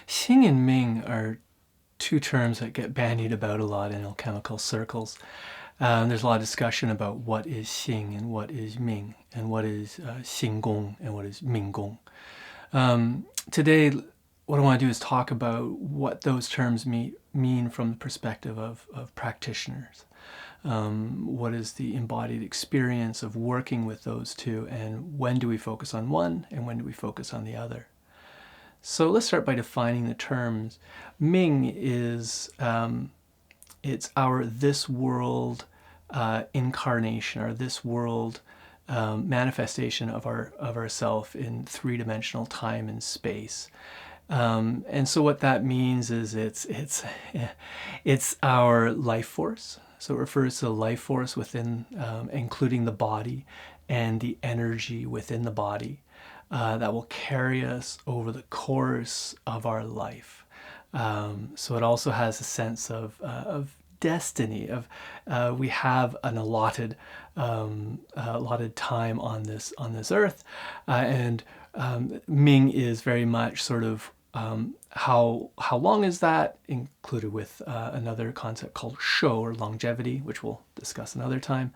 Xing and Ming are two terms that get bandied about a lot in alchemical circles. There's a lot of discussion about what is Xing and what is Ming, and what is Xinggong and what is Minggong. Today, what I want to do is talk about what those terms mean from the perspective of practitioners. What is the embodied experience of working with those two, and when do we focus on one and when do we focus on the other? So let's start by defining the terms. Ming is it's our this world incarnation, or this world manifestation of ourself in three-dimensional time and space. And so what that means is it's our life force. So it refers to the life force within, including the body and the energy within the body that will carry us over the course of our life. So it also has a sense of destiny. Of we have an allotted time on this earth, and Ming is very much sort of how long is that, included with another concept called shou, or longevity, which we'll discuss another time.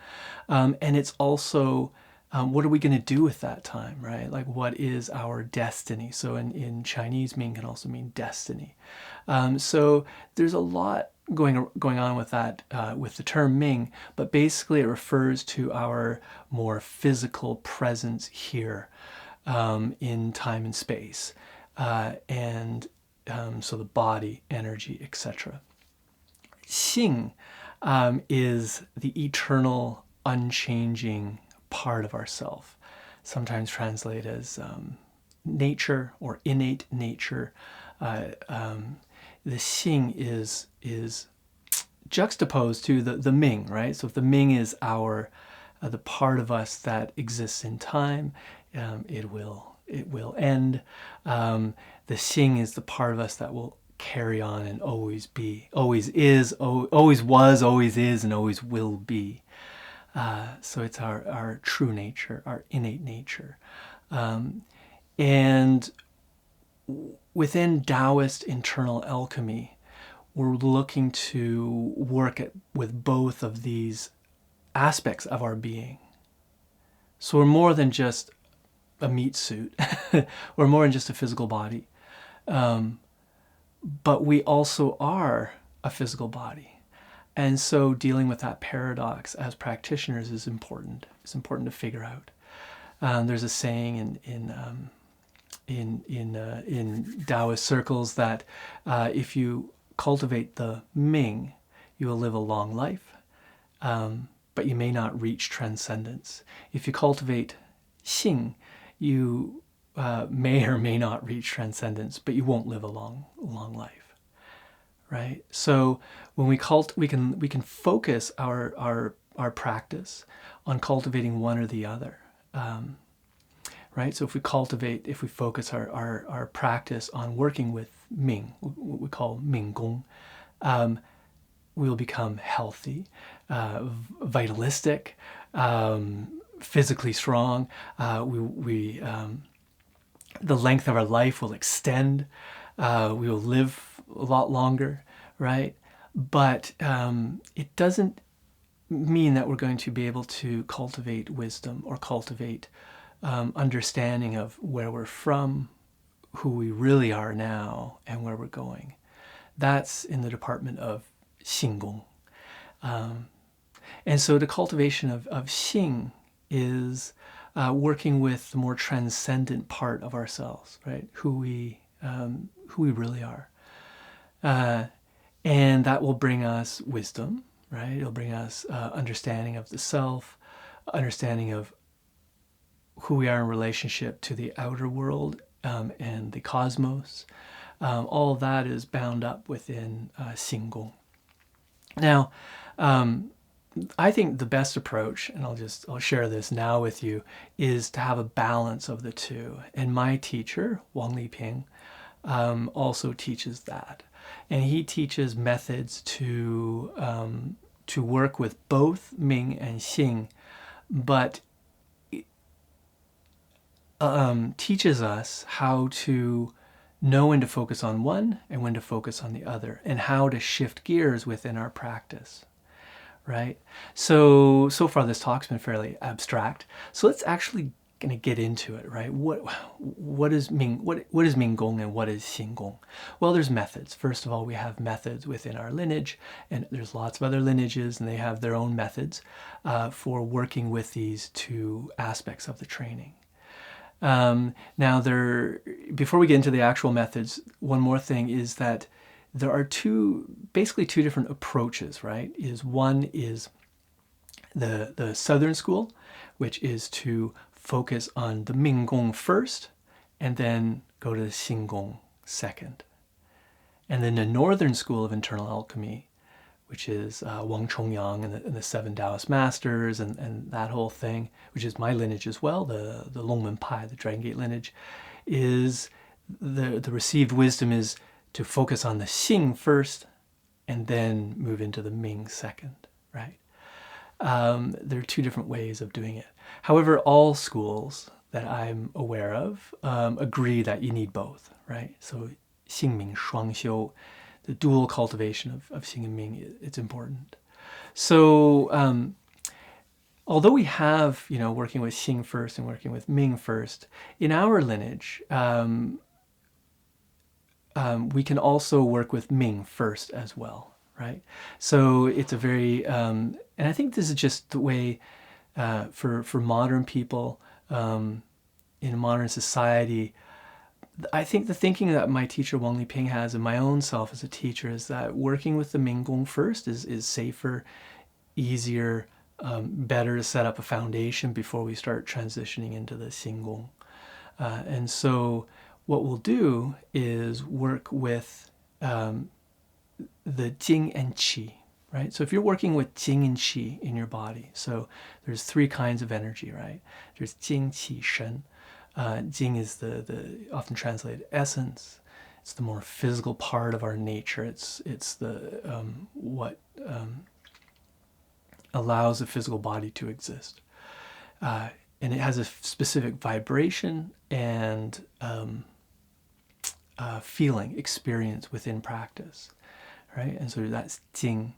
And it's also what are we going to do with that time, right? Like, what is our destiny? So in Chinese, Ming can also mean destiny. So there's a lot going on with that, with the term Ming, but basically it refers to our more physical presence here in time and space, and so the body, energy, etc. Xing is the eternal, unchanging part of ourself, sometimes translated as nature or innate nature. The Xing is juxtaposed to the Ming, right? So if the Ming is our the part of us that exists in time, it will end. The Xing is the part of us that will carry on and always be, always is, always was, always is, and always will be. So it's our true nature, our innate nature. And within Taoist internal alchemy, we're looking to work with both of these aspects of our being. So we're more than just a meat suit. We're more than just a physical body. But we also are a physical body. And so dealing with that paradox as practitioners is important. It's important to figure out. There's a saying in Taoist circles that if you cultivate the Ming, you will live a long life, but you may not reach transcendence. If you cultivate Xing, you may or may not reach transcendence, but you won't live a long life, right? So when we can focus our practice on cultivating one or the other. Right? So if we focus our practice on working with Ming, what we call Minggong, we'll become healthy, vitalistic, physically strong. The length of our life will extend. We will live a lot longer, right? But it doesn't mean that we're going to be able to cultivate wisdom or cultivate understanding of where we're from, who we really are now, and where we're going. That's in the department of Xinggong. And so the cultivation of Xing is working with the more transcendent part of ourselves, right? Who we really are. And that will bring us wisdom, right? It'll bring us understanding of the self, understanding of who we are in relationship to the outer world and the cosmos. All of that is bound up within Xinggong. Now, I think the best approach, and I'll share this now with you, is to have a balance of the two. And my teacher, Wang also teaches that. And he teaches methods to work with both Ming and Xing, but teaches us how to know when to focus on one and when to focus on the other, and how to shift gears within our practice, right? So far this talk's been fairly abstract. So let's actually going to get into it, right? What is Ming Gong and what is Xing Gong? Well, there's methods. First of all, we have methods within our lineage, and there's lots of other lineages, and they have their own methods for working with these two aspects of the training. Now, before we get into the actual methods, one more thing is that there are basically two different approaches, right? One is the Southern school, which is to focus on the Ming Gong first, and then go to the Xing Gong second. And then the Northern school of internal alchemy, which is Wang and the seven Taoist masters and that whole thing, which is my lineage as well, the Longmen Pai, the Dragon Gate lineage, is the received wisdom is to focus on the Xing first and then move into the Ming second, right? There are two different ways of doing it. However, all schools that I'm aware of agree that you need both, right? So Xing Ming Shuang Xiu, the dual cultivation of Xing and Ming, it's important. So although we have, working with Xing first and working with Ming first, in our lineage, we can also work with Ming first as well, right? So it's a very, and I think this is just the way for modern people in modern society. I think the thinking that my teacher Wang Liping has, and my own self as a teacher, is that working with the Ming Gong first is safer, easier, better to set up a foundation before we start transitioning into the Xing Gong. And so what we'll do is work with the Jing and Qi, right? So if you're working with Jing and Qi in your body, so there's three kinds of energy, right? There's Jing, Qi, Shen. Jing is the often translated essence. It's the more physical part of our nature. It's the what allows the physical body to exist, and it has a specific vibration and feeling experience within practice, right? And so that's Jing.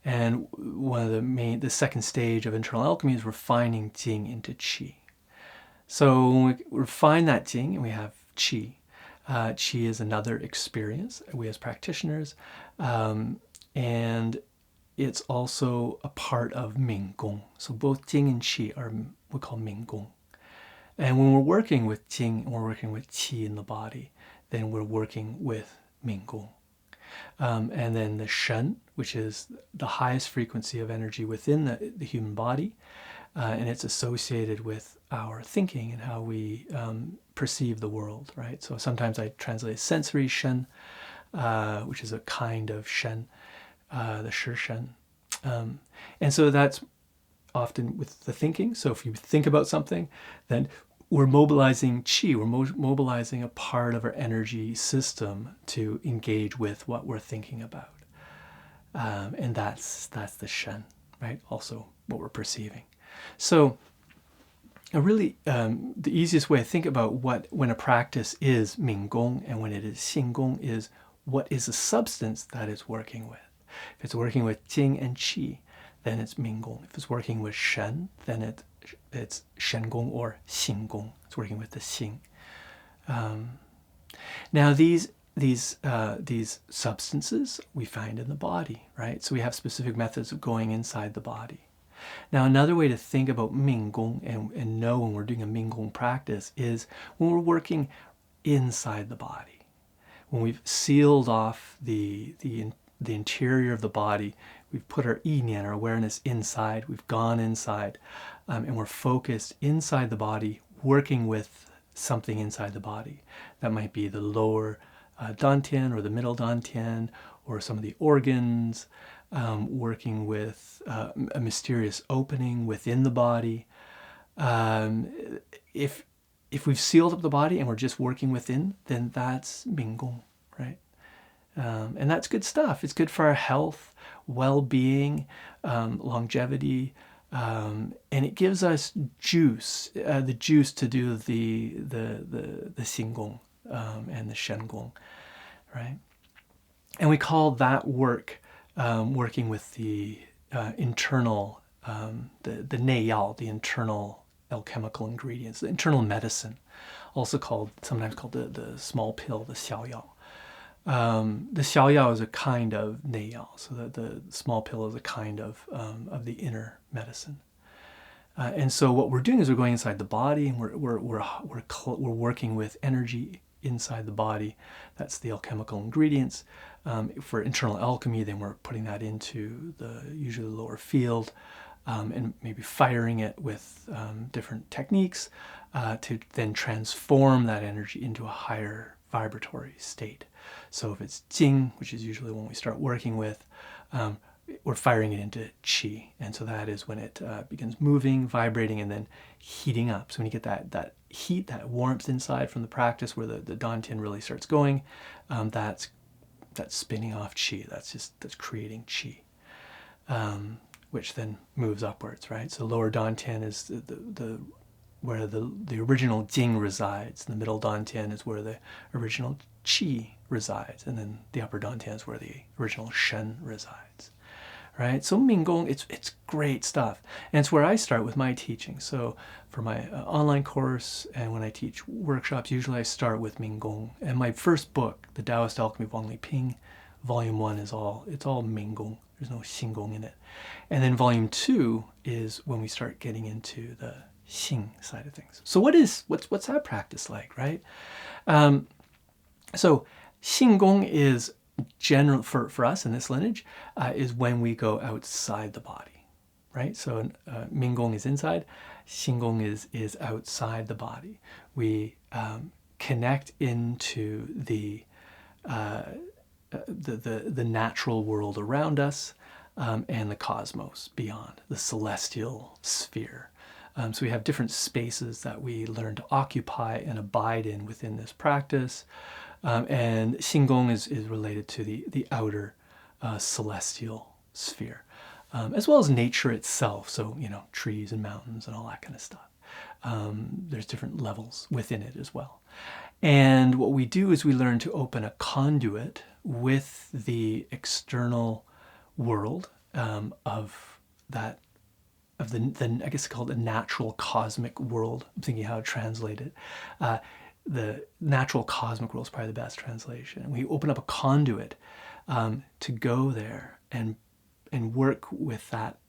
And one of the second stage of internal alchemy is refining Jing into Qi. So when we refine that Jing and we have Qi, Qi is another experience we as practitioners, and it's also a part of Ming Gong. So both Jing and Qi are we call Ming Gong. And when we're working with Jing and we're working with Qi in the body, then we're working with Ming Gong. And then the Shen, which is the highest frequency of energy within the human body, and it's associated with our thinking and how we perceive the world, right? So sometimes I translate sensory Shen, which is a kind of Shen, the Shi Shen. And so that's often with the thinking. So if you think about something, then we're mobilizing Qi, we're mobilizing a part of our energy system to engage with what we're thinking about. And that's the Shen, right? Also what we're perceiving. So really the easiest way to think about when a practice is Ming Gong and when it is Xing Gong is what is the substance that it's working with. If it's working with Jing and Qi, then it's Ming Gong. If it's working with Shen, then it's Shen Gong or Xing Gong. It's working with the Xing. Now these substances we find in the body, right? So we have specific methods of going inside the body. Now another way to think about Ming Gong and know when we're doing a Ming Gong practice is when we're working inside the body. When we've sealed off the interior of the body, we've put our Yiyan, our awareness, inside, we've gone inside, and we're focused inside the body, working with something inside the body. That might be the lower dantian or the middle dantian or some of the organs, working with a mysterious opening within the body. If we've sealed up the body and we're just working within, then that's Ming Gong, right? And that's good stuff. It's good for our health, well-being, longevity, and it gives us juice, the juice to do the Xing Gong, and the Shengong, right? And we call that work working with the internal, the neigong, the internal alchemical ingredients, the internal medicine, also sometimes called the small pill, the xiaoyao. The xiaoyao is a kind of neigong, so the small pill is a kind of the inner medicine. And so what we're doing is we're going inside the body, and we're working with energy inside the body. That's the alchemical ingredients. For internal alchemy, then we're putting that into usually the lower field, and maybe firing it with different techniques to then transform that energy into a higher vibratory state. So if it's Xing, which is usually when we start working with, we're firing it into qi, and so that is when it begins moving, vibrating, and then heating up. So when you get that heat, that warmth inside from the practice, where the dantian really starts going, that's spinning off qi. That's creating qi, which then moves upwards, right? So lower dantian is where the original Jing resides. The middle dantian is where the original qi resides, and then the upper dantian is where the original shen resides. Right? So Minggong, it's great stuff. And it's where I start with my teaching. So for my online course and when I teach workshops, usually I start with Minggong. And my first book, The Taoist Alchemy of Wang Ping, Volume 1 it's all Minggong. There's no Xinggong in it. And then Volume 2 is when we start getting into the Xing side of things. So what's that practice like, right? So Xinggong is general for us in this lineage, is when we go outside the body, right? So Minggong is inside, Xinggong is outside the body. We connect into the natural world around us, and the cosmos beyond, the celestial sphere. So we have different spaces that we learn to occupy and abide in within this practice. And Xinggong is related to the outer celestial sphere, as well as nature itself. So, trees and mountains and all that kind of stuff. There's different levels within it as well. And what we do is we learn to open a conduit with the external world of the I guess called the natural cosmic world. I'm thinking how to translate it. The natural cosmic world is probably the best translation. And we open up a conduit to go there and work with that,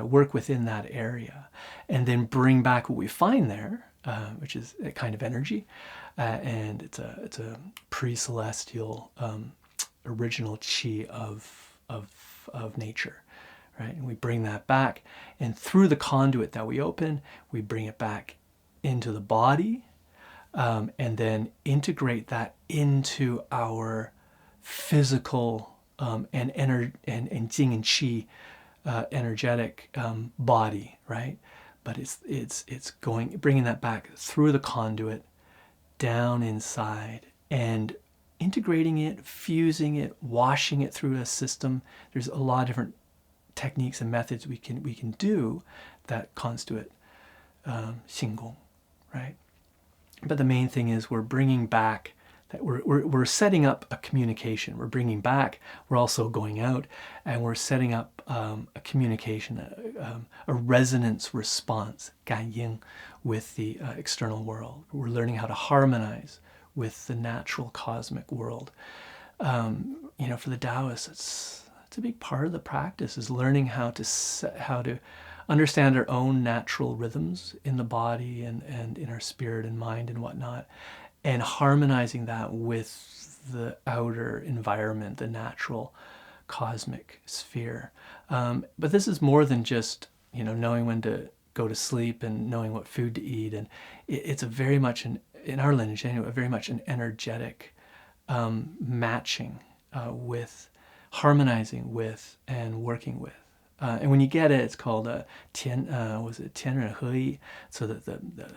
work within that area, and then bring back what we find there, which is a kind of energy, and it's a pre-celestial original qi of nature. Right? And we bring that back, and through the conduit that we open, we bring it back into the body, and then integrate that into our physical and Jing and Qi energetic body, right? But it's bringing that back through the conduit, down inside, and integrating it, fusing it, washing it through a system. There's a lot of different techniques and methods we can do that constitute Xinggong, right? But the main thing is we're bringing back that we're setting up a communication. We're bringing back. We're also going out, and we're setting up a communication, a resonance response, 感应, with the external world. We're learning how to harmonize with the natural cosmic world. For the Taoists, it's a big part of the practice, is learning how to understand our own natural rhythms in the body and in our spirit and mind and whatnot, and harmonizing that with the outer environment, the natural cosmic sphere. But this is more than just knowing when to go to sleep and knowing what food to eat, and it's a very much in our lineage anyway, very much an energetic matching with, harmonizing with, and working with. And when you get it, it's called tian ren he yi, so that the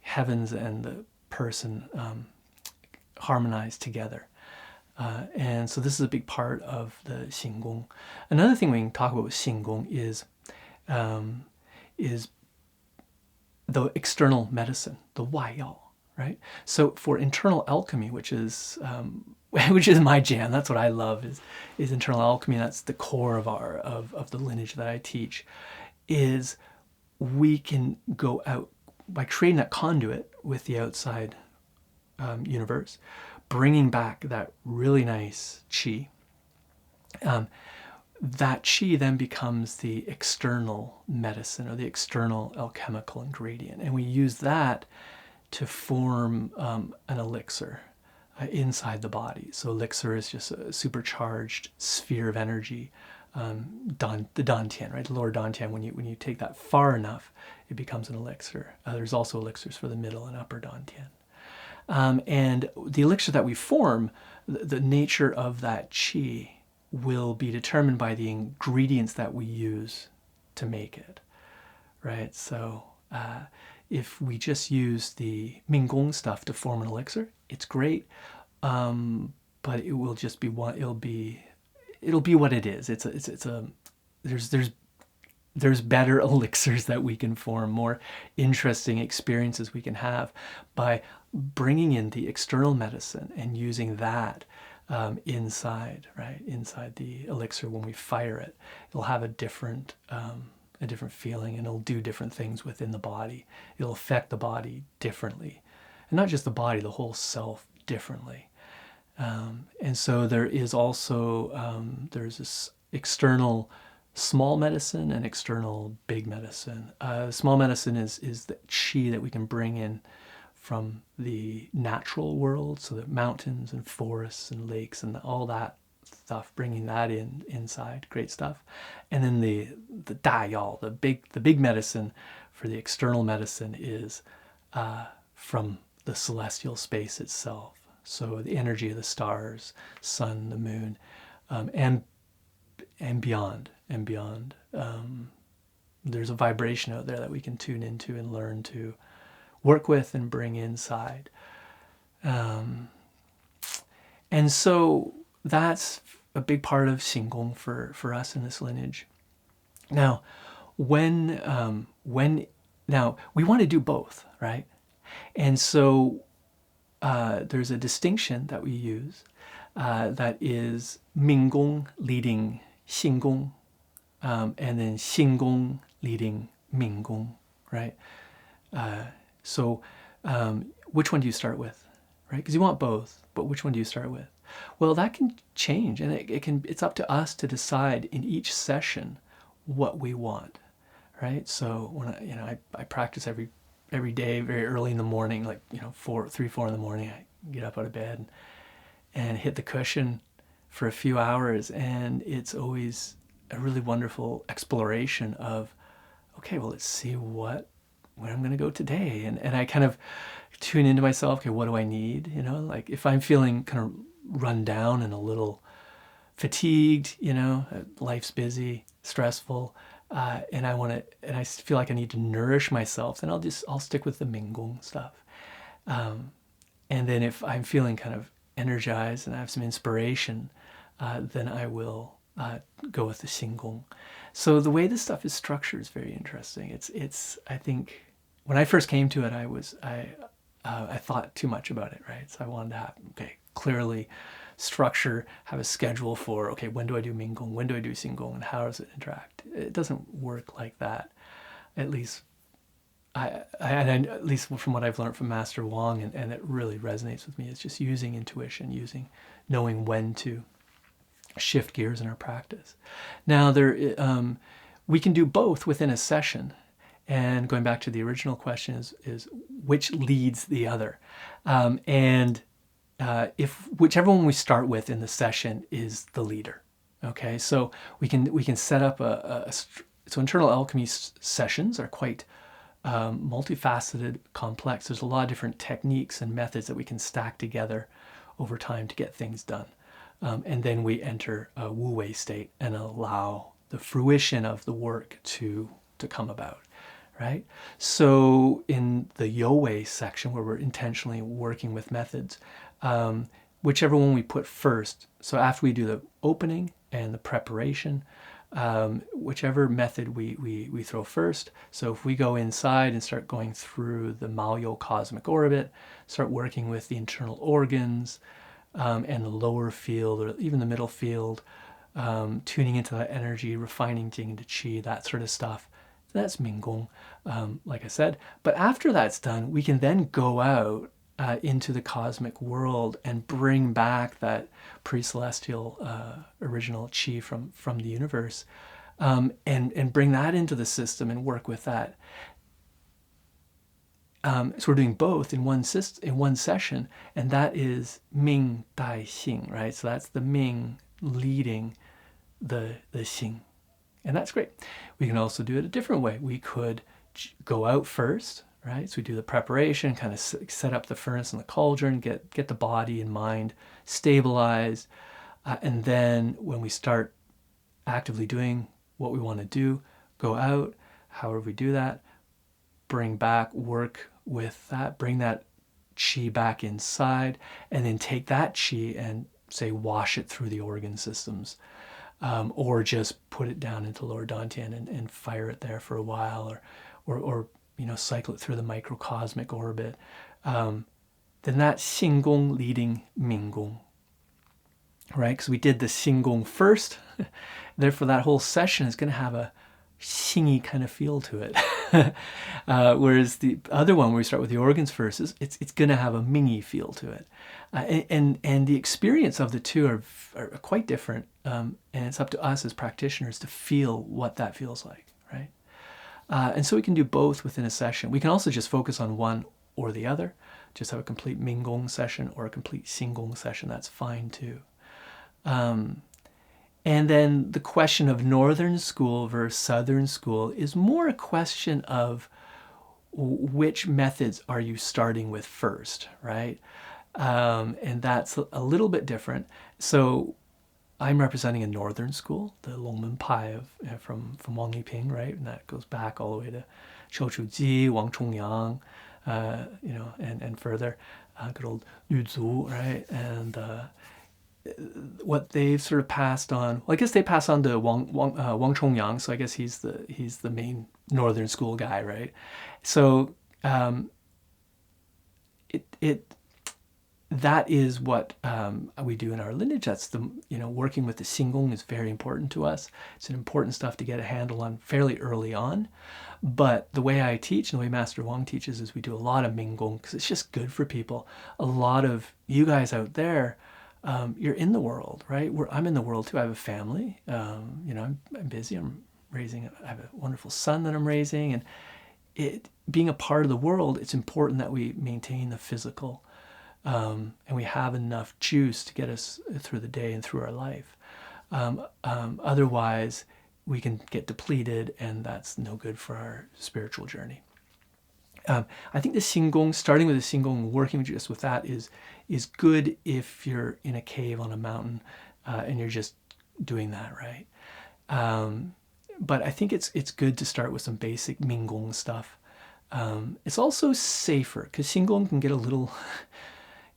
heavens and the person harmonize together. And so this is a big part of the Xinggong. Another thing we can talk about with Xinggong is the external medicine, the Wai Yao, right? So for internal alchemy, which is which is my jam, that's what I love, is internal alchemy. That's the core of of the lineage that I teach. Is we can go out by creating that conduit with the outside universe, bringing back that really nice chi. That chi then becomes the external medicine or the external alchemical ingredient, and we use that to form an elixir inside the body. So elixir is just a supercharged sphere of energy, the dantian, right? The lower dantian. When you take that far enough, it becomes an elixir. There's also elixirs for the middle and upper dantian. And the elixir that we form, the nature of that qi will be determined by the ingredients that we use to make it, right? So if we just use the neigong stuff to form an elixir, it's great, but it will just be what it'll be what it is. There's better elixirs that we can form, more interesting experiences we can have by bringing in the external medicine and using that inside the elixir. When we fire it, it'll have a different feeling, and it'll do different things within the body. It'll affect the body differently, and not just the body, the whole self differently. And so there is also there's this external small medicine and external big medicine. Small medicine is the chi that we can bring in from the natural world, so the mountains and forests and lakes and all that stuff, bringing that inside, great stuff. And then the dayao, the big medicine for the external medicine is from the celestial space itself. So the energy of the stars, sun, the moon, and beyond. There's a vibration out there that we can tune into and learn to work with and bring inside. And so that's a big part of Xinggong for us in this lineage. Now, now we want to do both, right? And so there's a distinction that we use that is Minggong leading Xinggong, and then Xinggong leading Minggong, right? So which one do you start with, right? Because you want both, but which one do you start with? Well, that can change, and it's up to us to decide in each session what we want, right? So when I practice every day very early in the morning, like 4 in the morning, I get up out of bed and hit the cushion for a few hours, and it's always a really wonderful exploration of, okay, well, let's see where I'm going to go today, and I kind of tune into myself. Okay, what do I need? Like if I'm feeling kind of run down and a little fatigued, life's busy, stressful, and I feel like I need to nourish myself, then I'll stick with the Minggong stuff. And then if I'm feeling kind of energized and I have some inspiration, then I will go with the Xinggong. So the way this stuff is structured is very interesting. It's I think when I first came to it, I thought too much about it, right? So I wanted to have clearly structure, have a schedule for, okay, when do I do Minggong, when do I do Xinggong, and how does it interact? It doesn't work like that. At least at least from what I've learned from Master Wang, and it really resonates with me, is just using intuition, knowing when to shift gears in our practice. Now we can do both within a session. And going back to the original question is which leads the other, and if whichever one we start with in the session is the leader. Okay, so we can set up so internal alchemy sessions are quite multifaceted, complex. There's a lot of different techniques and methods that we can stack together over time to get things done, and then we enter a wu wei state and allow the fruition of the work to come about. Right? So in the Yo-Wei section, where we're intentionally working with methods, whichever one we put first, so after we do the opening and the preparation, whichever method we throw first. So if we go inside and start going through the Maoyo cosmic orbit, start working with the internal organs and the lower field or even the middle field, tuning into that energy, refining Jing into Qi, that sort of stuff. That's Minggong, like I said. But after that's done, we can then go out into the cosmic world and bring back that pre-celestial original Qi from the universe, and bring that into the system and work with that. So we're doing both in one session, and that is Ming Dai Xing, right? So that's the Ming leading the Xing, and that's great. We can also do it a different way. We could go out first, right? So we do the preparation, kind of set up the furnace and the cauldron, get the body and mind stabilized, and then when we start actively doing what we want to do, go out. However we do that, bring back, work with that, bring that Qi back inside, and then take that Qi and say wash it through the organ systems, or just put it down into lower Dantian and fire it there for a while, or cycle it through the microcosmic orbit. Then that's Xinggong leading Minggong, right? Because we did the Xinggong first, therefore that whole session is going to have a Xingy kind of feel to it. Whereas the other one, where we start with the organs first, it's going to have a Mingy feel to it. And the experience of the two are quite different, and it's up to us as practitioners to feel what that feels like, right? And so we can do both within a session. We can also just focus on one or the other, just have a complete Minggong session or a complete Xinggong session. That's fine too. And then the question of northern school versus southern school is more a question of which methods are you starting with first, right? And that's a little bit different. So I'm representing a northern school, the Longmen Pai from Wang Yiping, right? And that goes back all the way to Qiu Chuji, Wang Chongyang, and further, good old Yu Zu, right? And what they've sort of passed on, well, I guess they pass on to Wang Chongyang, so I guess he's the main northern school guy, right? So that is what we do in our lineage. That's the working with the Xinggong is very important to us. It's an important stuff to get a handle on fairly early on. But the way I teach and the way Master Wang teaches is we do a lot of Minggong because it's just good for people. A lot of you guys out there, you're in the world, right? I'm in the world too. I have a family. I'm busy. I have a wonderful son that I'm raising, and being a part of the world, it's important that we maintain the physical, and we have enough juice to get us through the day and through our life. Otherwise, we can get depleted, and that's no good for our spiritual journey. I think the Xinggong, starting with the Xinggong, working just with that is good if you're in a cave on a mountain and you're just doing that, right? But I think it's good to start with some basic Minggong stuff. It's also safer because Xinggong can get a little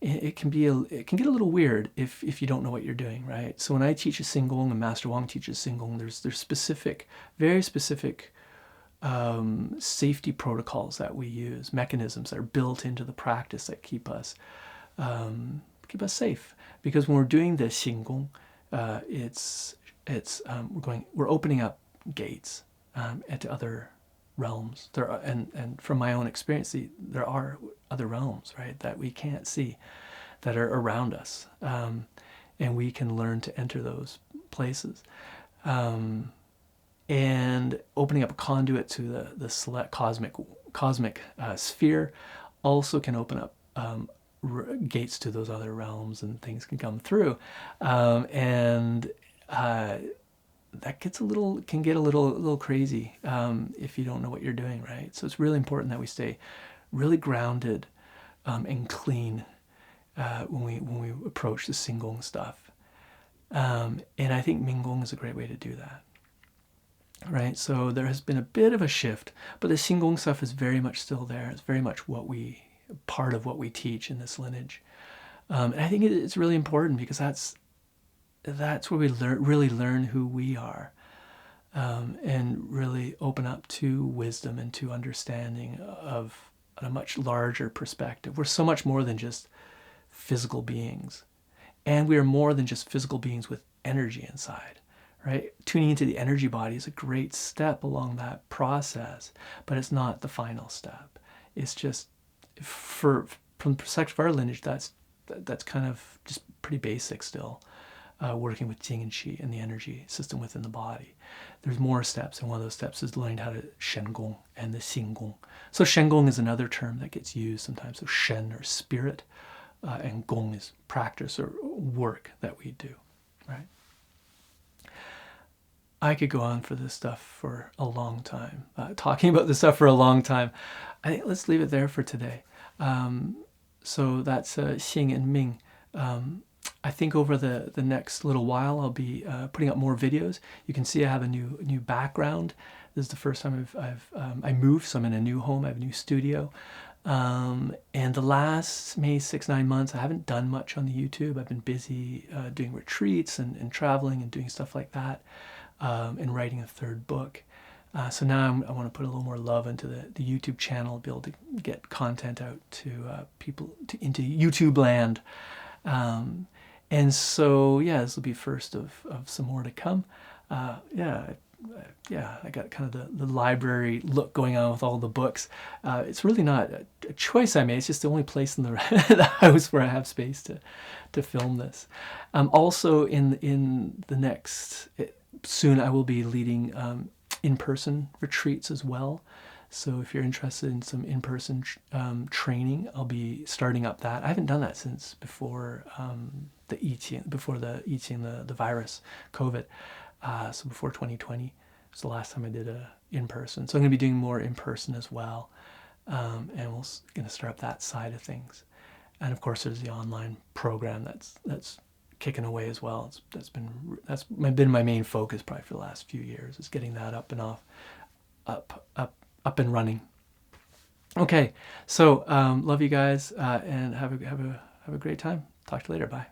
it can get a little weird if you don't know what you're doing, right? So when I teach a Xinggong and Master Wang teaches Xinggong, there's specific, very specific safety protocols that we use, mechanisms that are built into the practice that keep us safe. Because when we're doing the Xinggong, we're opening up gates into other realms. And from my own experience, there are other realms, right, that we can't see, that are around us, and we can learn to enter those places. And opening up a conduit to the select cosmic sphere also can open up gates to those other realms, and things can come through, and that can get a little crazy if you don't know what you're doing, right? So it's really important that we stay really grounded and clean when we approach the Xinggong stuff, and I think Minggong is a great way to do that. Right, so there has been a bit of a shift, but the Xinggong stuff is very much still there. It's very much part of what we teach in this lineage, and I think it's really important because that's where we really learn who we are. and really open up to wisdom and to understanding of a much larger perspective. We're so much more than just physical beings. And we are more than just physical beings with energy inside, right? Tuning into the energy body is a great step along that process, but it's not the final step. It's just, from the perspective of our lineage, that's kind of just pretty basic still. Working with Xing and Qi and the energy system within the body. There's more steps, and one of those steps is learning how to Shengong and the Xinggong. So Shengong is another term that gets used sometimes. So Shen or spirit, and Gong is practice or work that we do, right? I could go on for this stuff for a long time, talking about this stuff for a long time. I think let's leave it there for today. So that's Xing and Ming. I think over the next little while I'll be putting up more videos. You can see I have a new background. This is the first time I moved, so I'm in a new home. I have a new studio. And the last maybe 6-9 months, I haven't done much on the YouTube. I've been busy doing retreats and traveling and doing stuff like that, and writing a third book. So now I want to put a little more love into the YouTube channel, be able to get content out to people into YouTube land. And so, yeah, this will be first of some more to come. Yeah, I got kind of the library look going on with all the books. It's really not a choice I made. It's just the only place in the, the house where I have space to film this. Also, in the next, soon I will be leading in-person retreats as well. So if you're interested in some in-person training, I'll be starting up that. I haven't done that since before the virus, COVID. So before 2020 was the last time I did a in-person. So I'm going to be doing more in-person as well, and we're going to start up that side of things. And of course, there's the online program that's kicking away as well. That's been my main focus probably for the last few years, is getting that up and running. Okay, so love you guys, and have a great time. Talk to you later. Bye.